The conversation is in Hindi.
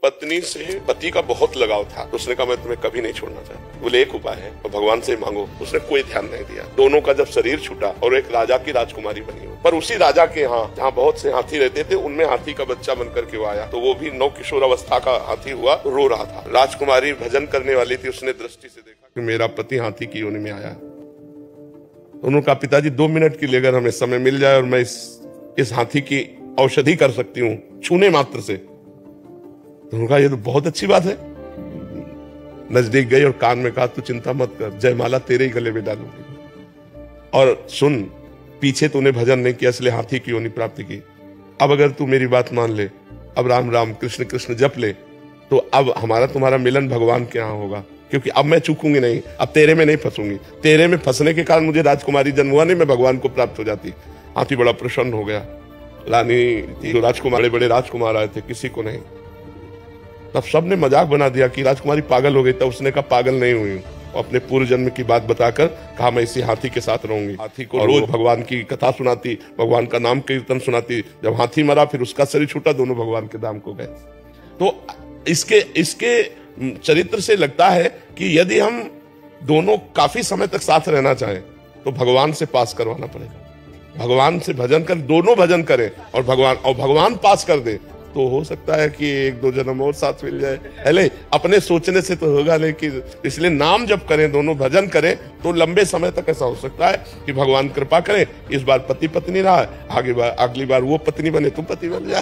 पत्नी से पति का बहुत लगाव था, तो उसने कहा मैं तुम्हें कभी नहीं छोड़ना चाहता। बोले एक उपाय है और भगवान से मांगो। उसने कोई ध्यान नहीं दिया। दोनों का जब शरीर छूटा और एक राजा की राजकुमारी बनी हो, पर उसी राजा के यहाँ जहाँ बहुत से हाथी रहते थे उनमें हाथी का बच्चा बनकर के वो आया, तो वो भी नौ किशोर अवस्था का हाथी हुआ, रो रहा था। राजकुमारी भजन करने वाली थी, उसने दृष्टि से देखा कि मेरा पति हाथी की योनि में आया। उन्होंने कहा पिताजी 2 मिनट के लिए अगर हमें समय मिल जाए और मैं इस हाथी की औषधि कर सकती हूँ छूने मात्र से। तो उन्होंने कहा ये तो बहुत अच्छी बात है। नजदीक गई और कान में कहा तू चिंता मत कर, जयमाला तेरे ही गले में डालूंगी। और सुन, पीछे तूने भजन नहीं किया इसलिए हाथी की योनि प्राप्ति की। अब अगर तू मेरी बात मान ले, अब राम राम कृष्ण कृष्ण जप ले, तो अब हमारा तुम्हारा मिलन भगवान के यहाँ होगा, क्योंकि अब मैं चूकूंगी नहीं, अब तेरे में नहीं फंसूंगी। तेरे में फंसने के कारण मुझे राजकुमारी जन्म हुआ नहीं, मैं भगवान को प्राप्त हो जाती। हाथी बड़ा प्रसन्न हो गया। रानी जो राजकुमार बड़े राजकुमार आए थे, किसी को नहीं। तब सबने मजाक बना दिया कि राजकुमारी पागल हो गई। तब उसने कहा पागल नहीं हुई, अपने पूर्व जन्म की बात बताकर कहा मैं इसी हाथी के साथ रहूंगी। हाथी को रोज भगवान की कथा सुनाती, भगवान का नाम कीर्तन सुनाती। जब हाथी मरा फिर उसका शरीर छूटा, दोनों भगवान के धाम को गए। तो इसके चरित्र से लगता है कि यदि हम दोनों काफी समय तक साथ रहना चाहें तो भगवान से पास करवाना पड़ेगा। भगवान से भजन कर, दोनों भजन करें और भगवान पास कर दे, तो हो सकता है कि 1-2 जन्म और साथ मिल जाए। अरे अपने सोचने से तो होगा नहीं, कि इसलिए नाम जब करें, दोनों भजन करें, तो लंबे समय तक ऐसा हो सकता है कि भगवान कृपा करें। इस बार पति पत्नी रहा, अगली बार वो पत्नी बने, तुम पति बन जा।